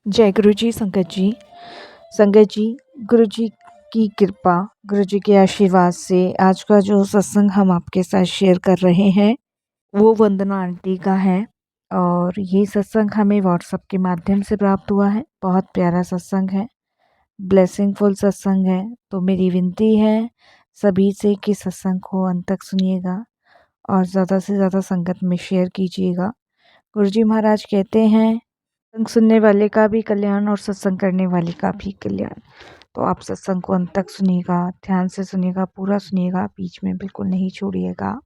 जय गुरु जी संगत जी। संगत जी, गुरु जी की कृपा, गुरु जी के आशीर्वाद से आज का जो सत्संग हम आपके साथ शेयर कर रहे हैं वो वंदना आंटी का है। और ये सत्संग हमें व्हाट्सएप के माध्यम से प्राप्त हुआ है। बहुत प्यारा सत्संग है, ब्लेसिंगफुल सत्संग है। तो मेरी विनती है सभी से कि सत्संग को अंत तक सुनिएगा और ज़्यादा से ज़्यादा संगत में शेयर कीजिएगा। गुरु जी महाराज कहते हैं, सत्संग सुनने वाले का भी कल्याण और सत्संग करने वाले का भी कल्याण। तो आप सत्संग को अंत तक सुनिएगा, ध्यान से सुनिएगा, पूरा सुनिएगा, बीच में बिल्कुल नहीं छोड़िएगा।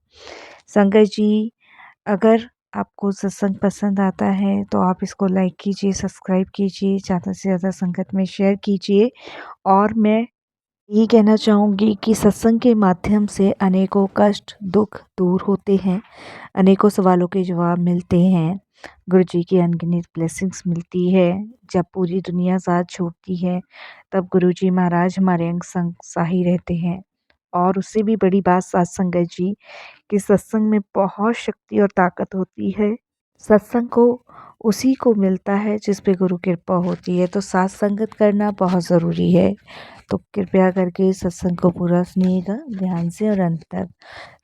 संगत जी, अगर आपको सत्संग पसंद आता है तो आप इसको लाइक कीजिए, सब्सक्राइब कीजिए, ज़्यादा से ज़्यादा संगत में शेयर कीजिए। और मैं यही कहना चाहूँगी कि सत्संग के माध्यम से अनेकों कष्ट दुख दूर होते हैं, अनेकों सवालों के जवाब मिलते हैं, गुरु जी की अनगिनत ब्लेसिंग्स मिलती है। जब पूरी दुनिया साथ छोड़ती है तब गुरु जी महाराज हमारे अंग संग साही रहते हैं। और उससे भी बड़ी बात सात संगत जी कि सत्संग में बहुत शक्ति और ताकत होती है। सत्संग को उसी को मिलता है जिस पे गुरु कृपा होती है। तो साथ संगत करना बहुत ज़रूरी है। तो कृपया करके सत्संग को पूरा सुनिएगा ध्यान से और अंत तक।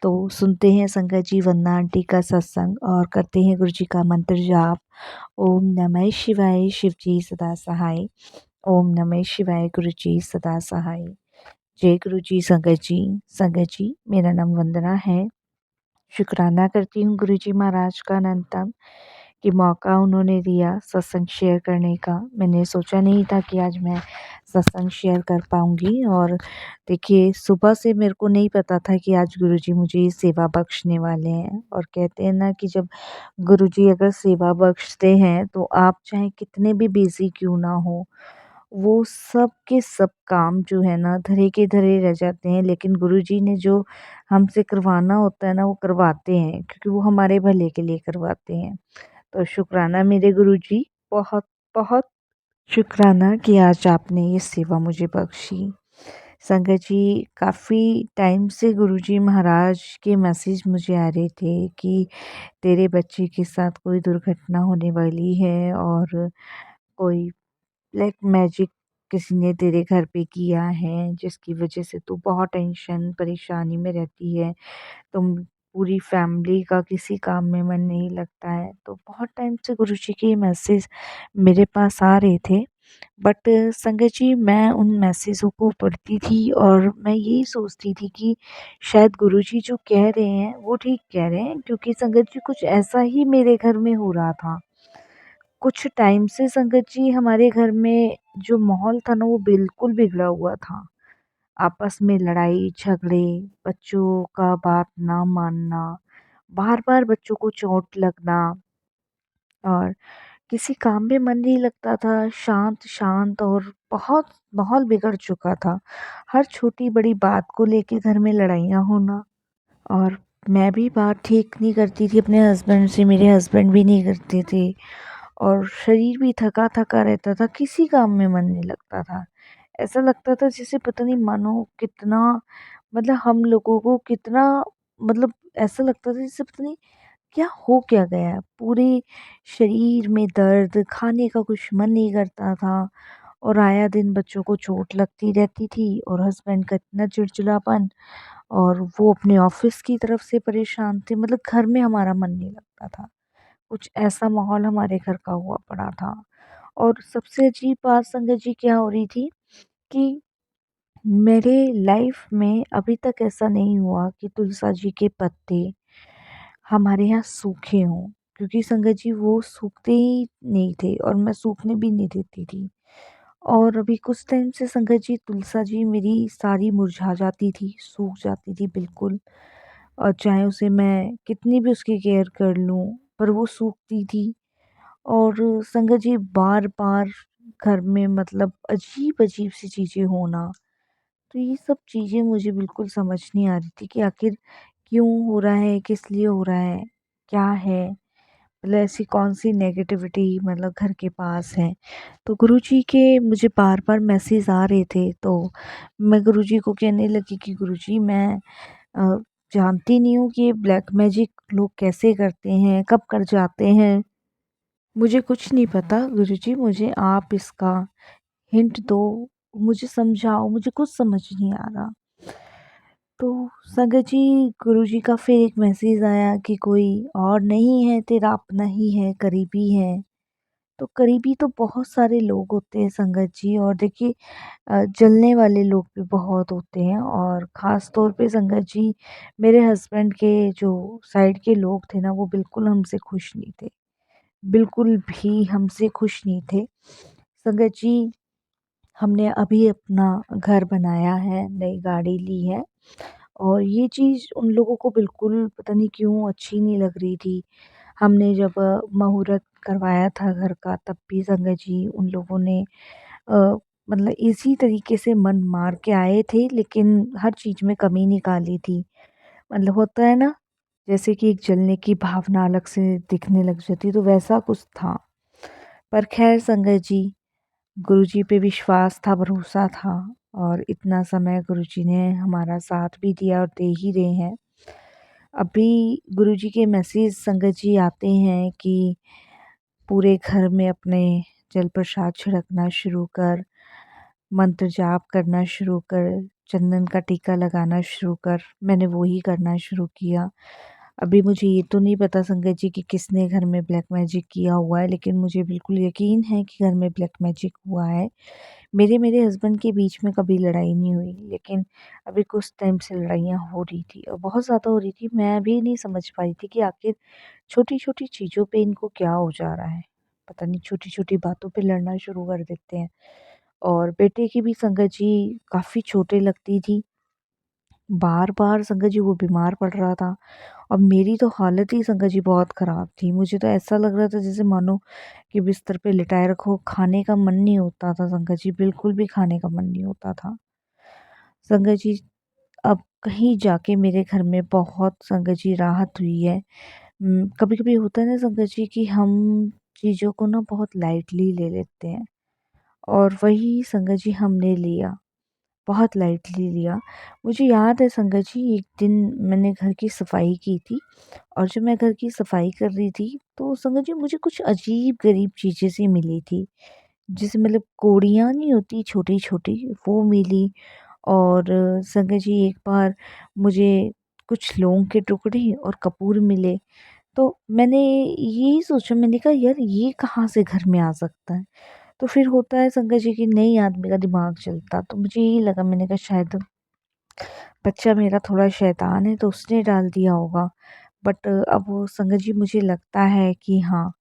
तो सुनते हैं संगत जी वंदना आंटी का सत्संग और करते हैं गुरु जी का मंत्र जाप। ओम नमः शिवाय, शिव जी सदा सहाय। ओम नमः शिवाय, गुरु जी सदा सहाय। जय गुरु जी संगत जी। संगत जी, मेरा नाम वंदना है। शुक्राना करती हूँ गुरु जी महाराज का अनंतम कि मौका उन्होंने दिया सत्संग शेयर करने का। मैंने सोचा नहीं था कि आज मैं सत्संग शेयर कर पाऊँगी। और देखिए, सुबह से मेरे को नहीं पता था कि आज गुरुजी मुझे ये सेवा बख्शने वाले हैं। और कहते हैं ना कि जब गुरुजी अगर सेवा बख्शते हैं तो आप चाहे कितने भी बिज़ी क्यों ना हो, वो सब के सब काम जो है ना धरे के धरे रह जाते हैं। लेकिन गुरुजी ने जो हमसे करवाना होता है ना वो करवाते हैं, क्योंकि वो हमारे भले के लिए करवाते हैं। तो शुक्राना मेरे गुरुजी, बहुत बहुत शुक्राना कि आज आपने ये सेवा मुझे बख्शी। संगत जी, काफ़ी टाइम से गुरुजी महाराज के मैसेज मुझे आ रहे थे कि तेरे बच्चे के साथ कोई दुर्घटना होने वाली है और कोई ब्लैक मैजिक किसी ने तेरे घर पे किया है, जिसकी वजह से तू बहुत टेंशन परेशानी में रहती है। तुम पूरी फैमिली का किसी काम में मन नहीं लगता है। तो बहुत टाइम से गुरुजी के ये मैसेज मेरे पास आ रहे थे। बट संगत जी, मैं उन मैसेजों को पढ़ती थी और मैं यही सोचती थी कि शायद गुरुजी जो कह रहे हैं वो ठीक कह रहे हैं, क्योंकि संगत जी कुछ ऐसा ही मेरे घर में हो रहा था। कुछ टाइम से संगत जी हमारे घर में जो माहौल था ना वो बिल्कुल बिगड़ा हुआ था। आपस में लड़ाई झगड़े, बच्चों का बात ना मानना, बार-बार बच्चों को चोट लगना और किसी काम में मन नहीं लगता था, शांत-शांत और बहुत माहौल बिगड़ चुका था। हर छोटी-बड़ी बात को लेके घर में लड़ाइयाँ होना। और मैं भी बात ठीक नहीं करती थी अपने हस्बैंड से, मेरे हस्बैंड भी नहीं करते थे। और शरीर भी थका-थका रहता था, किसी काम में मन नहीं लगता था। ऐसा लगता था जैसे पता नहीं मानो कितना, मतलब हम लोगों को कितना, मतलब ऐसा लगता था जैसे पता नहीं क्या गया है। पूरे शरीर में दर्द, खाने का कुछ मन नहीं करता था और आया दिन बच्चों को चोट लगती रहती थी और हस्बैंड का इतना चिड़चिड़ापन और वो अपने ऑफिस की तरफ से परेशान थे। मतलब घर में हमारा मन नहीं लगता था। कुछ ऐसा माहौल हमारे घर का हुआ पड़ा था। और सबसे अजीब बात संगत जी क्या हो रही थी कि मेरे लाइफ में अभी तक ऐसा नहीं हुआ कि तुलसा जी के पत्ते हमारे यहाँ सूखे हों, क्योंकि संगत जी वो सूखते ही नहीं थे और मैं सूखने भी नहीं देती थी। और अभी कुछ टाइम से संगत जी तुलसा जी मेरी सारी मुरझा जाती थी, सूख जाती थी बिल्कुल। और चाहे उसे मैं कितनी भी उसकी केयर कर लूँ पर वो सूखती थी। और संगत जी बार-बार घर में मतलब अजीब-अजीब सी चीज़ें होना, तो ये सब चीज़ें मुझे बिल्कुल समझ नहीं आ रही थी कि आखिर क्यों हो रहा है, किस लिए हो रहा है, क्या है? मतलब ऐसी कौन-सी नेगेटिविटी मतलब घर के पास है। तो गुरुजी के मुझे बार-बार मैसेज आ रहे थे, तो मैं गुरुजी को कहने लगी कि गुरुजी मैं अ, जानती नहीं हूँ कि ये ब्लैक मैजिक लोग कैसे करते हैं, कब कर जाते हैं। मुझे कुछ नहीं पता गुरुजी, मुझे आप इसका हिंट दो, मुझे समझाओ, मुझे कुछ समझ नहीं आ रहा। तो संगत जी, गुरुजी का फिर एक मैसेज आया कि कोई और नहीं है, तेरा अपना ही है, करीबी है। तो करीबी तो बहुत सारे लोग होते हैं संगत जी, और देखिए जलने वाले लोग भी बहुत होते हैं, और ख़ास तौर पे संगत जी, मेरे हस्बैंड के जो साइड के लोग थे ना, वो बिल्कुल हमसे खुश नहीं थे, बिल्कुल भी हमसे खुश नहीं थे। संगत जी, हमने अभी अपना घर बनाया है, नई गाड़ी ली है, और ये चीज़ उन लोगों को बिल्कुल पता नहीं क्यों अच्छी नहीं लग रही थी। हमने जब मुहूर्त करवाया था घर का, तब भी संगत जी उन लोगों ने अ, मतलब इसी तरीके से मन मार के आए थे, लेकिन हर चीज़ में कमी निकाली थी। मतलब होता है ना, जैसे कि एक जलने की भावना अलग से दिखने लग जाती, तो वैसा कुछ था। पर ख़ैर संगत जी, गुरुजी पे विश्वास था, भरोसा था, और इतना समय गुरुजी ने हमारा साथ भी दिया और दे ही रहे हैं। अभी गुरुजी के मैसेज संगत जी आते हैं कि पूरे घर में अपने जल प्रसाद छिड़कना शुरू कर, मंत्र जाप करना शुरू कर, चंदन का टीका लगाना शुरू कर। मैंने वो ही करना शुरू किया। अभी मुझे ये तो नहीं पता संगत जी कि किसने घर में ब्लैक मैजिक किया हुआ है, लेकिन मुझे बिल्कुल यकीन है कि घर में ब्लैक मैजिक हुआ है। मेरे हस्बैंड के बीच में कभी लड़ाई नहीं हुई, लेकिन अभी कुछ टाइम से लड़ाइयाँ हो रही थी, और बहुत ज़्यादा हो रही थी। मैं भी नहीं समझ पाई थी कि आखिर छोटी-छोटी चीज़ों पे इनको क्या हो जा रहा है। पता नहीं छोटी-छोटी बातों पे लड़ना शुरू कर देते हैं। और बेटे की भी संगत जी काफ़ी चोटें लगती थी। बार-बार संगत जी वो बीमार पड़ रहा था, और मेरी तो हालत ही संगत जी बहुत ख़राब थी। मुझे तो ऐसा लग रहा था जैसे मानो कि बिस्तर पे लिटाए रखो, खाने का मन नहीं होता था संगत जी, बिल्कुल भी खाने का मन नहीं होता था। संगत जी, अब कहीं जाके मेरे घर में बहुत संगत जी राहत हुई है। कभी-कभी होता है ना संगत जी कि हम चीज़ों को ना बहुत लाइटली ले लेते हैं, और वही संगत जी हमने लिया, बहुत लाइटली लिया। मुझे याद है संगत जी, एक दिन मैंने घर की सफाई की थी, और जब मैं घर की सफाई कर रही थी, तो संगत जी मुझे कुछ अजीब-गरीब चीज़ें सी मिली थी। जैसे मतलब कौड़ियाँ नहीं होती छोटी-छोटी, वो मिली, और संगत जी एक बार मुझे कुछ लौंग के टुकड़े और कपूर मिले। तो मैंने यही सोचा, मैंने कहा यार ये कहाँ से घर में आ सकता है? तो फिर होता है संगत जी कि नहीं आदमी का दिमाग चलता, तो मुझे यही लगा, मैंने कहा शायद बच्चा मेरा थोड़ा शैतान है, तो उसने डाल दिया होगा। बट अब वो संगत जी मुझे लगता है कि हाँ,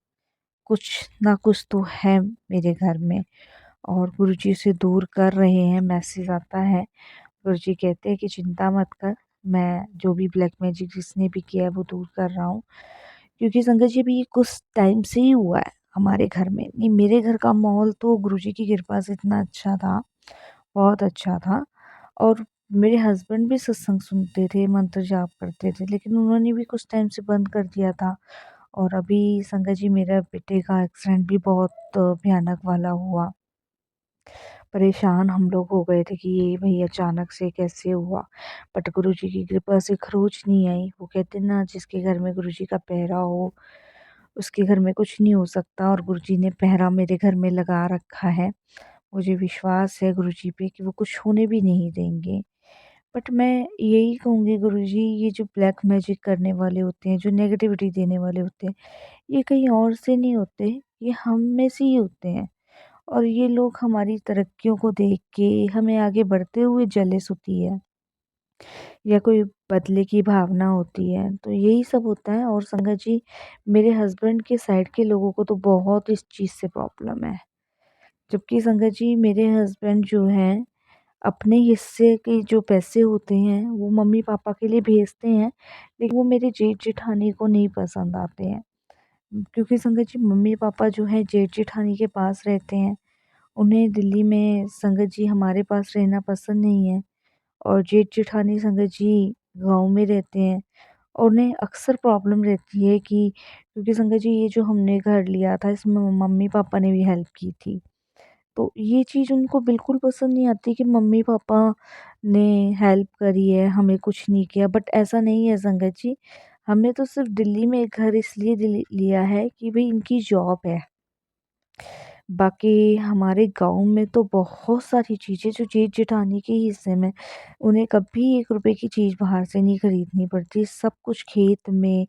कुछ ना कुछ तो है मेरे घर में, और गुरुजी उसे दूर कर रहे हैं। मैसेज आता है, गुरुजी कहते हैं कि चिंता मत कर, मैं जो भी ब्लैक मैजिक जिसने भी किया है वो दूर कर रहा हूँ। क्योंकि संगत जी अभी ये कुछ टाइम से ही हुआ है हमारे घर में। नहीं, मेरे घर का माहौल तो गुरुजी की कृपा से इतना अच्छा था, बहुत अच्छा था, और मेरे हस्बैंड भी सत्संग सुनते थे, मंत्र जाप करते थे, लेकिन उन्होंने भी कुछ टाइम से बंद कर दिया था। और अभी संगत जी मेरा बेटे का एक्सीडेंट भी बहुत भयानक वाला हुआ। परेशान हम लोग हो गए थे कि ये भई अचानक से कैसे हुआ? बट गुरुजी की कृपा से खरोच नहीं आई। वो कहते हैं ना, जिसके घर में गुरुजी का पहरा हो, उसके घर में कुछ नहीं हो सकता, और गुरुजी ने पहरा मेरे घर में लगा रखा है। मुझे विश्वास है गुरुजी पे कि वो कुछ होने भी नहीं देंगे। बट मैं यही कहूँगी गुरुजी, ये जो ब्लैक मैजिक करने वाले होते हैं, जो नेगेटिविटी देने वाले होते हैं, ये कहीं और से नहीं होते, ये हम में से ही होते हैं। और ये लोग हमारी तरक्कियों को देख के हमें आगे बढ़ते हुए जेलस होती है, या कोई बदले की भावना होती है, तो यही सब होता है। और संगत जी, मेरे हस्बैंड के साइड के लोगों को तो बहुत इस चीज़ से प्रॉब्लम है। जबकि संगत जी मेरे हस्बैंड जो हैं, अपने हिस्से के जो पैसे होते हैं वो मम्मी पापा के लिए भेजते हैं, लेकिन वो मेरे जेठ जेठानी को नहीं पसंद आते हैं। क्योंकि संगत जी मम्मी पापा जो है जेठ जेठानी के पास रहते हैं, उन्हें दिल्ली में संगत जी हमारे पास रहना पसंद नहीं है, और जेठ जेठानी संगत जी गाँव में रहते हैं, और उन्हें अक्सर प्रॉब्लम रहती है कि क्योंकि संगत जी ये जो हमने घर लिया था, इसमें मम्मी पापा ने भी हेल्प की थी। तो ये चीज़ उनको बिल्कुल पसंद नहीं आती कि मम्मी पापा ने हेल्प करी है, हमें कुछ नहीं किया। बट ऐसा नहीं है संगत जी, हमने तो सिर्फ दिल्ली में एक घर इसलिए लिया है कि भाई इनकी जॉब है, बाकी हमारे गाँव में तो बहुत सारी चीज़ें जो जेठ-जेठानी के हिस्से में, उन्हें कभी 1 रुपए की चीज़ बाहर से नहीं खरीदनी पड़ती। सब कुछ खेत में,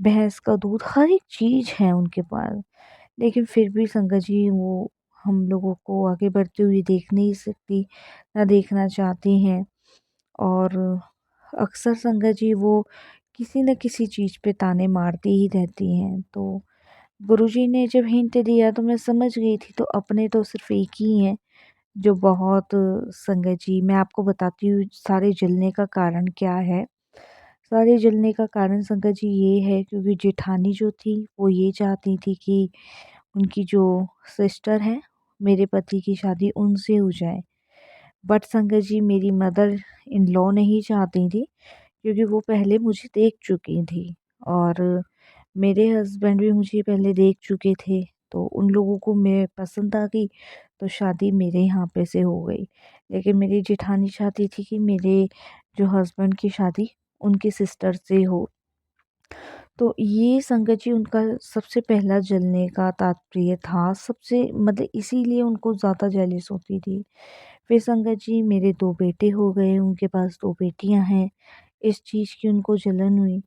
भैंस का दूध, हर एक चीज़ है उनके पास। लेकिन फिर भी संगत जी वो हम लोगों को आगे बढ़ते हुए देख नहीं सकती, ना देखना चाहती हैं। और अक्सर संगत जी वो किसी न किसी चीज़ पे ताने मारती ही रहती हैं। तो गुरुजी ने जब हिंट दिया तो मैं समझ गई थी, तो अपने तो सिर्फ़ एक ही हैं जो बहुत संगत जी मैं आपको बताती हूँ सारे जलने का कारण क्या है। सारे जलने का कारण संगत जी ये है क्योंकि जेठानी जो थी वो ये चाहती थी कि उनकी जो सिस्टर है, मेरे पति की शादी उनसे हो जाए। बट संगत जी मेरी मदर इन लॉ नहीं चाहती थी क्योंकि वो पहले मुझे देख चुकी थी और मेरे हस्बैंड भी मुझे पहले देख चुके थे। तो उन लोगों को मैं पसंद आ गई, तो शादी मेरे यहाँ पे से हो गई। लेकिन मेरी जेठानी चाहती थी कि मेरे जो हस्बैंड की शादी उनकी सिस्टर से हो। तो ये संगत जी उनका सबसे पहला जलने का तात्पर्य था, सबसे मतलब इसीलिए उनको ज़्यादा जेलस होती थी। फिर संगत जी मेरे 2 बेटे हो गए, उनके पास 2 बेटियाँ हैं, इस चीज़ की उनको जलन हुई।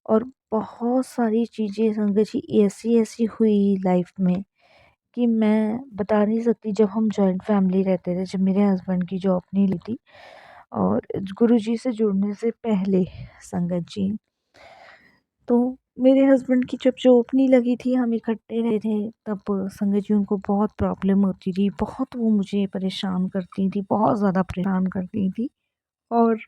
और बहुत सारी चीज़ें संगत जी ऐसी-ऐसी हुई लाइफ में कि मैं बता नहीं सकती। जब हम जॉइंट फैमिली रहते थे, जब मेरे हस्बैंड की जॉब नहीं लगी और गुरुजी से जुड़ने से पहले संगत जी, तो मेरे हस्बैंड की जब जॉब नहीं लगी थी, हम इकट्ठे रहे थे, तब संगत जी उनको बहुत प्रॉब्लम होती थी। बहुत वो मुझे परेशान करती थी, बहुत ज़्यादा परेशान करती थी और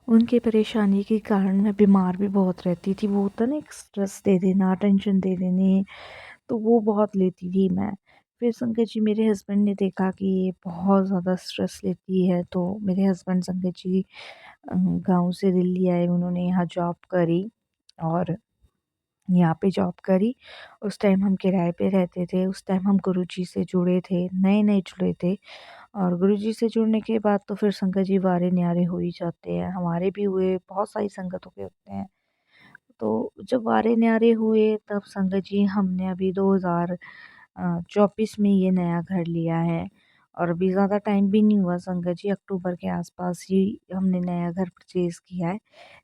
उनकी परेशानी के कारण मैं बीमार भी बहुत रहती थी। वो होता ना एक स्ट्रेस दे देना, टेंशन दे देने, तो वो बहुत लेती थी मैं। फिर संगत जी मेरे हस्बैंड ने देखा कि ये बहुत ज़्यादा स्ट्रेस लेती है, तो मेरे हस्बैंड संगत जी गाँव से दिल्ली आए, उन्होंने यहाँ जॉब करी और यहाँ पे जॉब करी। उस टाइम हम किराए पे रहते थे, उस टाइम हम गुरुजी से जुड़े थे, नए-नए जुड़े थे। और गुरुजी से जुड़ने के बाद तो फिर संगत जी वारे-न्यारे हो ही जाते हैं, हमारे भी हुए, बहुत सारी संगतों के होते हैं। तो जब वारे-न्यारे हुए तब संगत जी हमने अभी 2024 में ये नया घर लिया है और अभी ज़्यादा टाइम भी नहीं हुआ संगत जी, अक्टूबर के आसपास ही हमने नया घर परचेज़ किया है।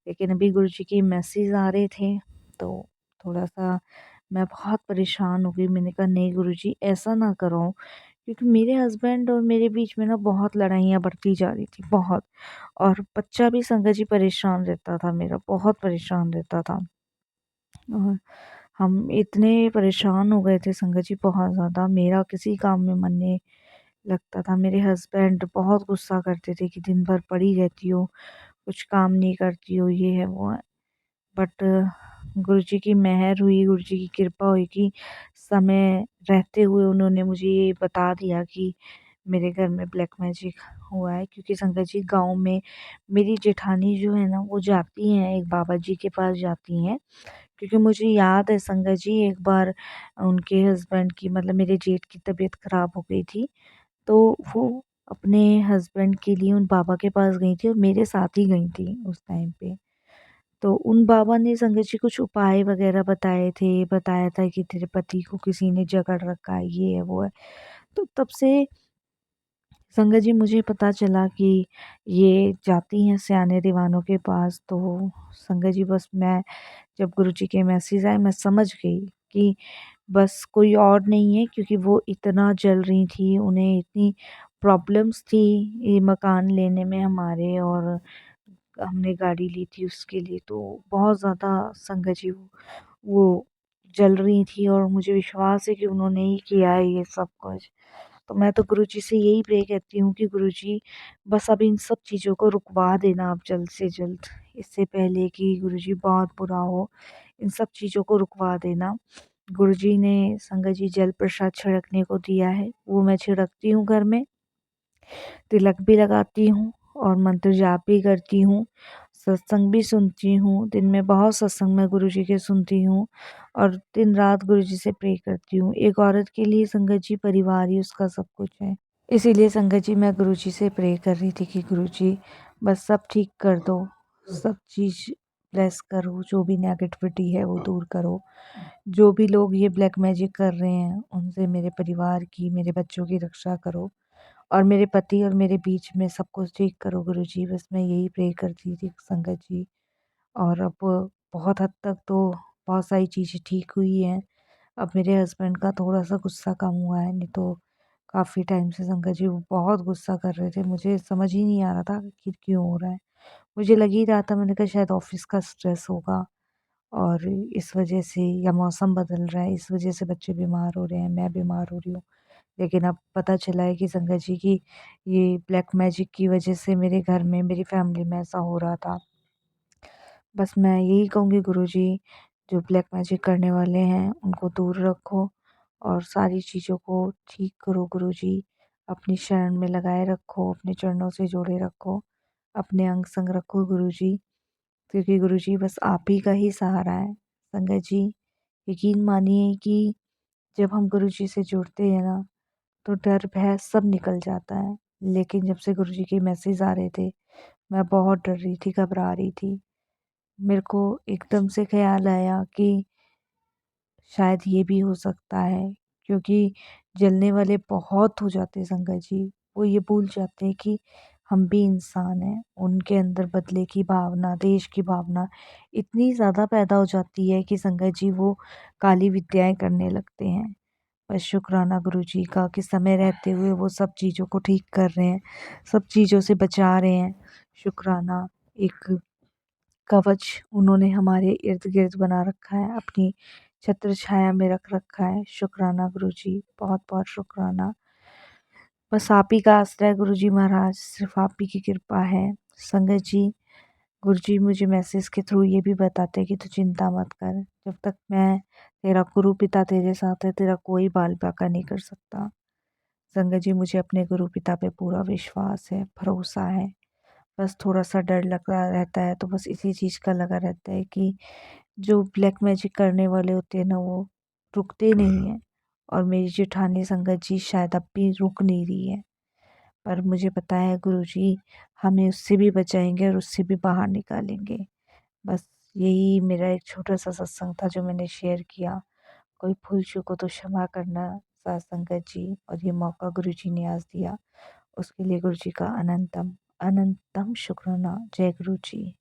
लेकिन अभी गुरुजी के मैसेज आ रहे थे, तो थोड़ा-सा मैं बहुत परेशान हो गई। मैंने कहा नहीं गुरुजी ऐसा ना करो, क्योंकि मेरे हस्बैंड और मेरे बीच में ना बहुत लड़ाइयाँ बढ़ती जा रही थी, बहुत। और बच्चा भी संगत जी परेशान रहता था मेरा, बहुत परेशान रहता था। और हम इतने परेशान हो गए थे संगत जी बहुत ज़्यादा, मेरा किसी काम में मन नहीं लगता था। मेरे हस्बैंड बहुत गुस्सा करते थे कि दिन भर पड़ी रहती हो, कुछ काम नहीं करती हो, ये है वो है। बट गुरुजी की मेहर हुई, गुरुजी की कृपा हुई कि समय रहते हुए उन्होंने मुझे ये बता दिया कि मेरे घर में ब्लैक मैजिक हुआ है। क्योंकि संगत जी गाँव में मेरी जेठानी जो है ना वो जाती हैं, एक बाबा जी के पास जाती हैं। क्योंकि मुझे याद है संगत जी एक बार उनके हस्बैंड की मतलब मेरे जेठ की तबीयत ख़राब हो गई थी, तो वो अपने हस्बैंड के लिए उन बाबा के पास गई थी और मेरे साथ ही गई थी उस टाइम पे। तो उन बाबा ने संगत जी कुछ उपाय वगैरह बताए थे, बताया था कि तेरे पति को किसी ने जकड़ रखा है, ये है, वो है। तो तब से संगत जी मुझे पता चला कि ये जाती हैं सयाने दीवानों के पास। तो संगत जी बस मैं जब गुरुजी के मैसेज आए मैं समझ गई कि बस कोई और नहीं है, क्योंकि वो इतना जल रही थी, उन्हें इतनी प्रॉब्लम्स थी ये मकान लेने में हमारे, और हमने गाड़ी ली थी उसके लिए, तो बहुत ज़्यादा संगत जी वो जल रही थी और मुझे विश्वास है कि उन्होंने ही किया है ये सब कुछ। तो मैं तो गुरुजी से यही प्रे करती हूँ कि गुरुजी बस अब इन सब चीज़ों को रुकवा देना आप जल्द से जल्द, इससे पहले कि गुरुजी बहुत बुरा हो, इन सब चीज़ों को रुकवा देना। गुरुजी ने संगत जी जल प्रसाद छिड़कने को दिया है, वो मैं छिड़कती हूँ घर में, तिलक भी लगाती हूँ और मंत्र जाप भी करती हूँ, सत्संग भी सुनती हूँ। दिन में बहुत सत्संग मैं गुरुजी के सुनती हूँ और दिन-रात गुरुजी से प्रे करती हूँ। एक औरत के लिए संगत जी परिवार ही उसका सब कुछ है। इसीलिए संगत जी मैं गुरुजी से प्रे कर रही थी कि गुरुजी बस सब ठीक कर दो, सब चीज़ ब्लेस करो, जो भी नेगेटिविटी है वो दूर करो। जो भी लोग ये ब्लैक मैजिक कर रहे हैं उनसे मेरे परिवार की, मेरे बच्चों की रक्षा करो और मेरे पति और मेरे बीच में सब कुछ ठीक करो गुरुजी। बस मैं यही प्रे करती थी संगत जी। और अब बहुत हद तक तो बहुत सारी चीज़ें ठीक हुई हैं। अब मेरे हस्बैंड का थोड़ा-सा गुस्सा कम हुआ है, नहीं तो काफ़ी टाइम से संगत जी वो बहुत गुस्सा कर रहे थे। मुझे समझ ही नहीं आ रहा था आखिर क्यों हो रहा है। मुझे लग ही रहा था, मैंने कहा शायद ऑफ़िस का स्ट्रेस होगा और इस वज़ह से, या मौसम बदल रहा है इस वज़ह से बच्चे बीमार हो रहे हैं, मैं बीमार हो रही हूँ। लेकिन अब पता चला है कि संगत जी की ये ब्लैक मैजिक की वज़ह से मेरे घर में, मेरी फैमिली में ऐसा हो रहा था। बस मैं यही कहूँगी गुरुजी, जो ब्लैक मैजिक करने वाले हैं उनको दूर रखो और सारी चीज़ों को ठीक करो गुरुजी। अपनी शरण में लगाए रखो, अपने चरणों से जोड़े रखो, अपने अंग संग रखो गुरुजी, क्योंकि गुरुजी बस आप ही का ही सहारा है। संगत जी, यकीन मानिए कि जब हम गुरुजी से जुड़ते हैं ना, तो डर भय सब निकल जाता है। लेकिन जब से गुरुजी के मैसेज आ रहे थे, मैं बहुत डर रही थी, घबरा रही थी। मेरे को एकदम से ख़्याल आया कि शायद ये भी हो सकता है, क्योंकि जलने वाले बहुत हो जाते हैं संगत जी। वो ये भूल जाते हैं कि हम भी इंसान हैं। उनके अंदर बदले की भावना, देश की भावना इतनी ज़्यादा पैदा हो जाती है कि संगत जी वो काली विद्याएँ करने लगते हैं। बस शुक्राना गुरुजी का कि समय रहते हुए वो सब चीज़ों को ठीक कर रहे हैं, सब चीज़ों से बचा रहे हैं। शुक्राना, एक कवच उन्होंने हमारे इर्द-गिर्द बना रखा है, अपनी छत्र छाया में रख रखा है। शुक्राना गुरुजी, बहुत-बहुत शुक्राना। बस आप ही का आसरा है गुरुजी महाराज, सिर्फ़ आप ही की कृपा है। संगत जी, गुरुजी मुझे मैसेज के थ्रू ये भी बताते हैं कि तू चिंता मत कर, जब तक मैं तेरा गुरु पिता तेरे साथ है, तेरा कोई बाल-बाका नहीं कर सकता। संगत जी, मुझे अपने गुरु पिता पे पूरा विश्वास है, भरोसा है। बस थोड़ा-सा डर लगा रहता है, तो बस इसी चीज़ का लगा रहता है कि जो ब्लैक मैजिक करने वाले होते हैं ना, वो रुकते नहीं हैं और मेरी जेठानी संगत जी शायद अब भी रुक नहीं रही है। पर मुझे पता है गुरुजी हमें उससे भी बचाएँगे और उससे भी बाहर निकालेंगे। बस यही मेरा एक छोटा-सा सत्संग था जो मैंने शेयर किया। कोई भूल-चूक हो तो क्षमा करना साथ संगत जी, और ये मौका गुरुजी ने आज दिया, उसके लिए गुरुजी का अनंतम, अनंतम शुक्राना। जय गुरुजी।